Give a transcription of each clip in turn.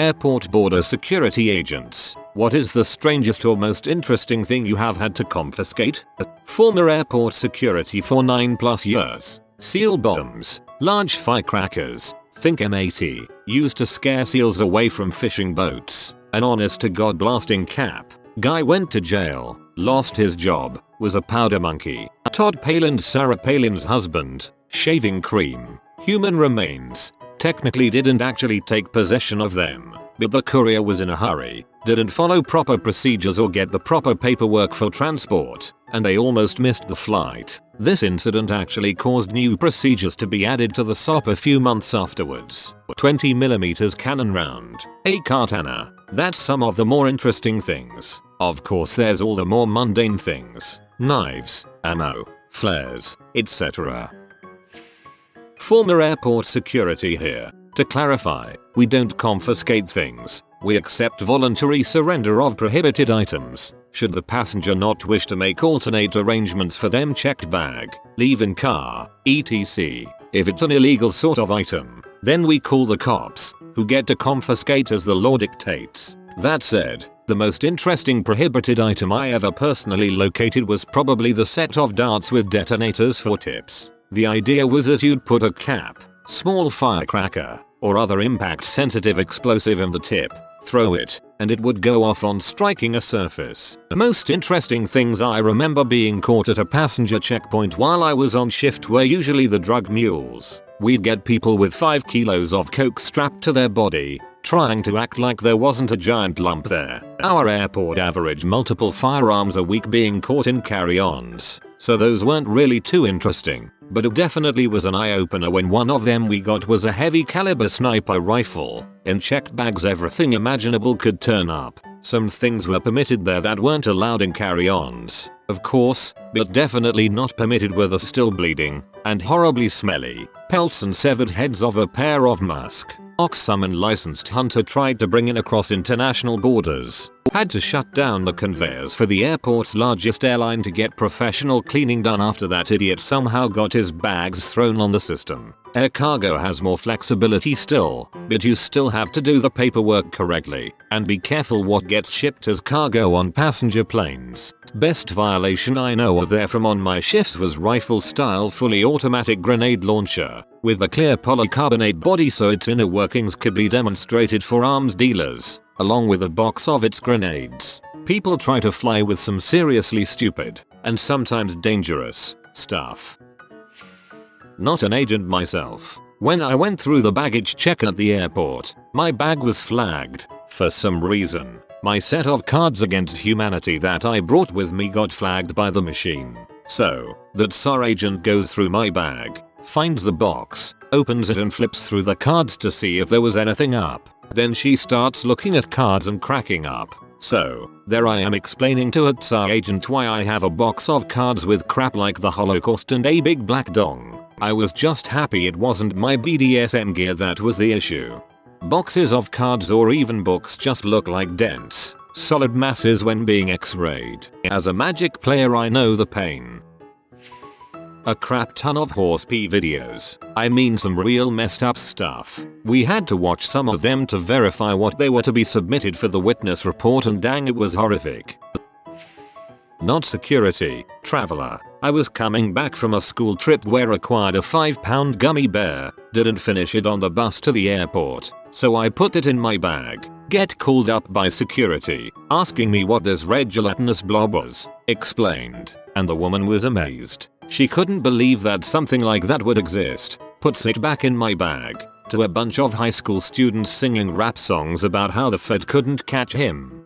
Airport border security agents. What is the strangest or most interesting thing you have had to confiscate? Former airport security for 9+ years. Seal bombs. Large firecrackers. Think M80. Used to scare seals away from fishing boats. An honest to God blasting cap. Guy went to jail. Lost his job. Was a powder monkey. Todd Palin, Sarah Palin's husband. Shaving cream. Human remains. Technically didn't actually take possession of them, but the courier was in a hurry, didn't follow proper procedures or get the proper paperwork for transport, and they almost missed the flight. This incident actually caused new procedures to be added to the SOP a few months afterwards. 20mm cannon round. A katana. That's some of the more interesting things. Of course there's all the more mundane things. Knives, ammo, flares, etc. Former airport security here. To clarify, we don't confiscate things, we accept voluntary surrender of prohibited items, should the passenger not wish to make alternate arrangements for them. Checked bag, leave in car, etc. If it's an illegal sort of item, then we call the cops, who get to confiscate as the law dictates. That said, the most interesting prohibited item I ever personally located was probably the set of darts with detonators for tips. The idea was that you'd put a cap, small firecracker, or other impact sensitive explosive in the tip, throw it, and it would go off on striking a surface. The most interesting things I remember being caught at a passenger checkpoint while I was on shift were usually the drug mules. We'd get people with 5 kilos of coke strapped to their body, trying to act like there wasn't a giant lump there. Our airport averaged multiple firearms a week being caught in carry-ons, so those weren't really too interesting. But it definitely was an eye-opener when one of them we got was a heavy caliber sniper rifle. In checked bags everything imaginable could turn up. Some things were permitted there that weren't allowed in carry-ons, of course, but definitely not permitted were the still bleeding, and horribly smelly, pelts and severed heads of a pair of musk ox some unlicensed hunter tried to bring in across international borders. Had to shut down the conveyors for the airport's largest airline to get professional cleaning done after that idiot somehow got his bags thrown on the system. Air cargo has more flexibility still, but you still have to do the paperwork correctly, and be careful what gets shipped as cargo on passenger planes. Best violation I know of there from on my shifts was rifle-style fully automatic grenade launcher, with a clear polycarbonate body so its inner workings could be demonstrated for arms dealers, along with a box of its grenades. People try to fly with some seriously stupid, and sometimes dangerous, stuff. Not an agent myself. When I went through the baggage check at the airport, my bag was flagged. For some reason, my set of Cards Against Humanity that I brought with me got flagged by the machine. So, that SAR agent goes through my bag, finds the box, opens it and flips through the cards to see if there was anything up. Then she starts looking at cards and cracking up. So, there I am explaining to a SAR agent why I have a box of cards with crap like the Holocaust and a big black dong. I was just happy it wasn't my BDSM gear that was the issue. Boxes of cards or even books just look like dense, solid masses when being x-rayed. As a Magic player I know the pain. A crap ton of horse pee videos. I mean some real messed up stuff. We had to watch some of them to verify what they were to be submitted for the witness report and dang it was horrific. Not security, traveler. I was coming back from a school trip where I acquired a 5-pound gummy bear, didn't finish it on the bus to the airport, so I put it in my bag. Get called up by security, asking me what this red gelatinous blob was, explained, and the woman was amazed. She couldn't believe that something like that would exist, puts it back in my bag, to a bunch of high school students singing rap songs about how the Fed couldn't catch him.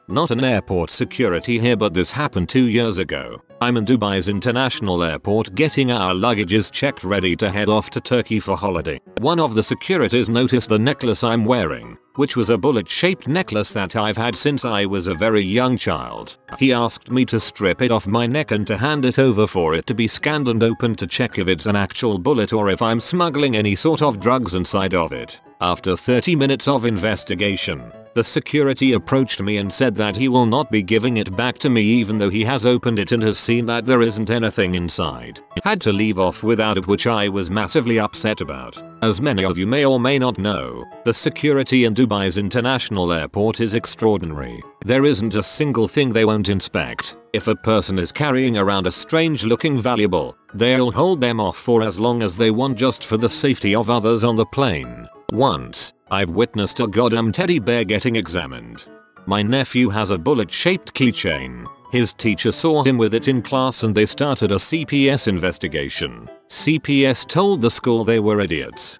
Not an airport security here but this happened 2 years ago. I'm in Dubai's international airport getting our luggages checked ready to head off to Turkey for holiday. One of the securities noticed the necklace I'm wearing, which was a bullet-shaped necklace that I've had since I was a very young child. He asked me to strip it off my neck and to hand it over for it to be scanned and opened to check if it's an actual bullet or if I'm smuggling any sort of drugs inside of it. After 30 minutes of investigation, The security approached me and said that he will not be giving it back to me even though he has opened it and has seen that there isn't anything inside. Had to leave off without it, which I was massively upset about. As many of you may or may not know, the security in Dubai's international airport is extraordinary. There isn't a single thing they won't inspect. If a person is carrying around a strange looking valuable, they'll hold them off for as long as they want just for the safety of others on the plane. Once, I've witnessed a goddamn teddy bear getting examined. My nephew has a bullet-shaped keychain. His teacher saw him with it in class and they started a CPS investigation. CPS told the school they were idiots.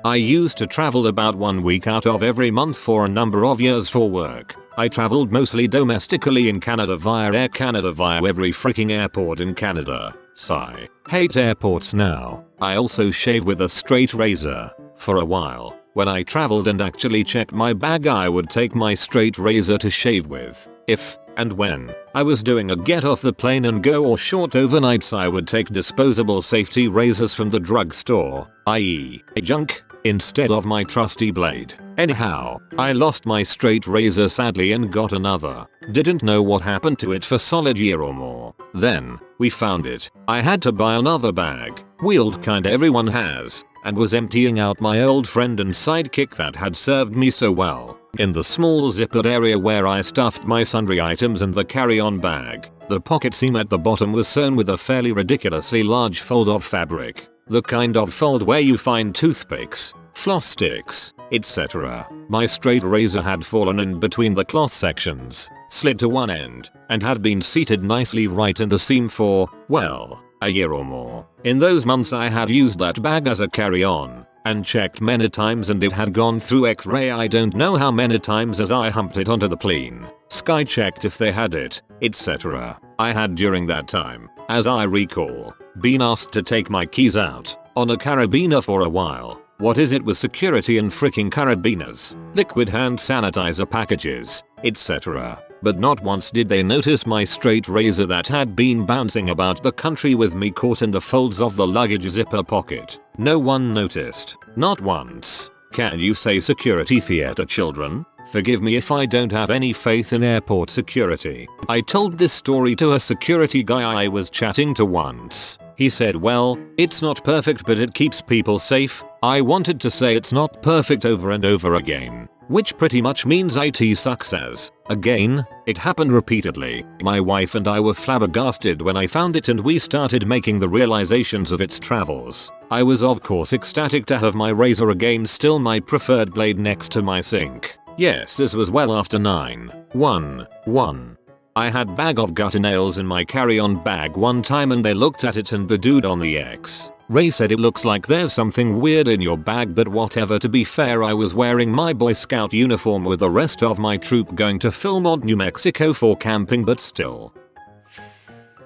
I used to travel about 1 week out of every month for a number of years for work. I traveled mostly domestically in Canada via Air Canada via every freaking airport in Canada. Sigh. Hate airports now. I also shave with a straight razor. For a while, when I traveled and actually checked my bag, I would take my straight razor to shave with. If and when I was doing a get off the plane and go or short overnights, I would take disposable safety razors from the drugstore, i.e. junk, instead of my trusty blade. Anyhow, I lost my straight razor sadly and got another. Didn't know what happened to it for solid year or more. Then, we found it. I had to buy another bag, wheeled kinda everyone has, and was emptying out my old friend and sidekick that had served me so well. In the small zippered area where I stuffed my sundry items and the carry-on bag, the pocket seam at the bottom was sewn with a fairly ridiculously large fold of fabric. The kind of fold where you find toothpicks, floss sticks, etc. My straight razor had fallen in between the cloth sections, slid to one end, and had been seated nicely right in the seam for, well, a year or more. In those months I had used that bag as a carry-on, and checked many times, and it had gone through x-ray I don't know how many times as I humped it onto the plane. Sky checked if they had it, etc. I had during that time, as I recall, been asked to take my keys out on a carabiner for a while. What is it with security and freaking carabiners, liquid hand sanitizer packages, etc. But not once did they notice my straight razor that had been bouncing about the country with me caught in the folds of the luggage zipper pocket. No one noticed. Not once. Can you say security theater, children? Forgive me if I don't have any faith in airport security. I told this story to a security guy I was chatting to once. He said, well, it's not perfect but it keeps people safe. I wanted to say it's not perfect over and over again, which pretty much means IT sucks as, again, it happened repeatedly. My wife and I were flabbergasted when I found it and we started making the realizations of its travels. I was of course ecstatic to have my razor again, still my preferred blade next to my sink. Yes, this was well after 9/11. I had bag of gutter nails in my carry-on bag one time and they looked at it and the dude on the X-ray said it looks like there's something weird in your bag, but whatever. To be fair, I was wearing my Boy Scout uniform with the rest of my troop going to Philmont, New Mexico for camping, but still.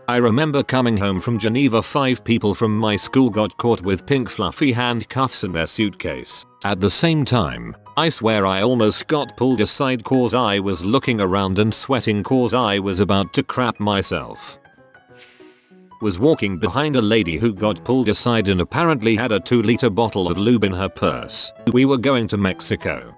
I remember coming home from Geneva. 5 people from my school got caught with pink fluffy handcuffs in their suitcase. At the same time, I swear I almost got pulled aside cause I was looking around and sweating cause I was about to crap myself. Was walking behind a lady who got pulled aside and apparently had a 2-liter bottle of lube in her purse. We were going to Mexico.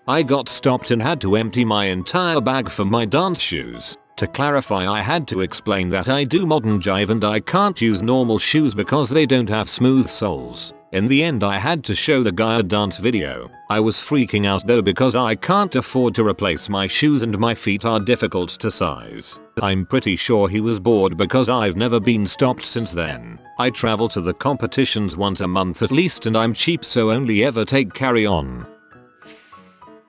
I got stopped and had to empty my entire bag for my dance shoes. To clarify, I had to explain that I do modern jive and I can't use normal shoes because they don't have smooth soles. In the end I had to show the guy a dance video. I was freaking out though because I can't afford to replace my shoes and my feet are difficult to size. I'm pretty sure he was bored because I've never been stopped since then. I travel to the competitions once a month at least and I'm cheap so only ever take carry-on.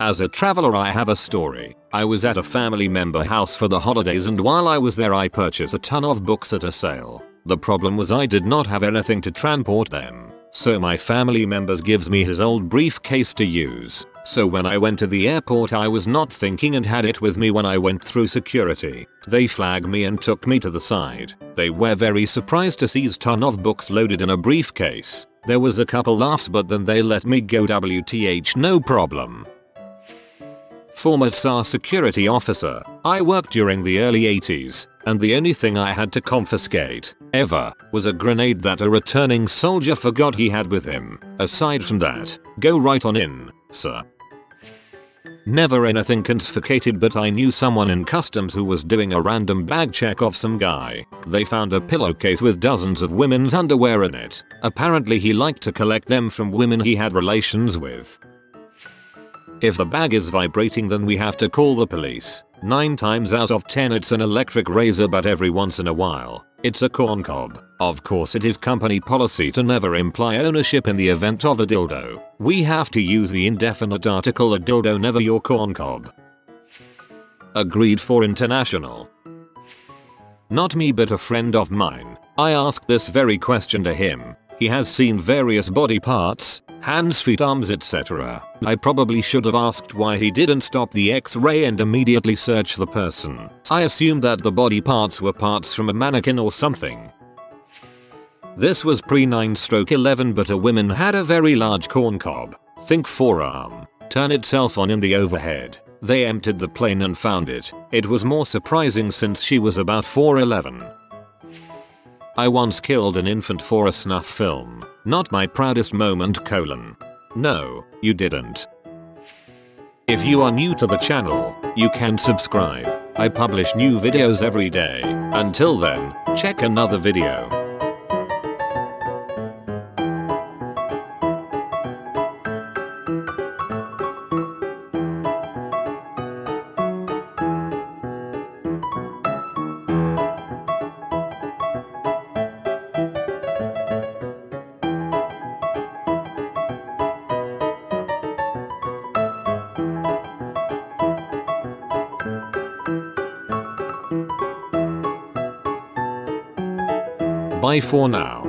As a traveler I have a story. I was at a family member house for the holidays and while I was there I purchased a ton of books at a sale. The problem was I did not have anything to transport them. So my family members gives me his old briefcase to use. So when I went to the airport I was not thinking and had it with me when I went through security. They flagged me and took me to the side. They were very surprised to see a ton of books loaded in a briefcase. There was a couple laughs but then they let me go. WTH, no problem. Former SAR security officer. I worked during the early 80s, and the only thing I had to confiscate, ever, was a grenade that a returning soldier forgot he had with him. Aside from that, go right on in, sir. Never anything confiscated, but I knew someone in customs who was doing a random bag check of some guy. They found a pillowcase with dozens of women's underwear in it. Apparently he liked to collect them from women he had relations with. If the bag is vibrating, then we have to call the police. 9 times out of 10 it's an electric razor, but every once in a while, it's a corn cob. Of course it is company policy to never imply ownership in the event of a dildo. We have to use the indefinite article a dildo, never your corn cob. Agreed for international. Not me, but a friend of mine. I asked this very question to him. He has seen various body parts, hands, feet, arms, etc. I probably should have asked why he didn't stop the x-ray and immediately search the person. I assumed that the body parts were parts from a mannequin or something. This was pre-9/11, but a woman had a very large corn cob. Think forearm. Turn itself on in the overhead. They emptied the plane and found it. It was more surprising since she was about 4'11". I once killed an infant for a snuff film. Not my proudest moment : No, you didn't. If you are new to the channel, you can subscribe. I publish new videos every day. Until then, check another video. Bye for now.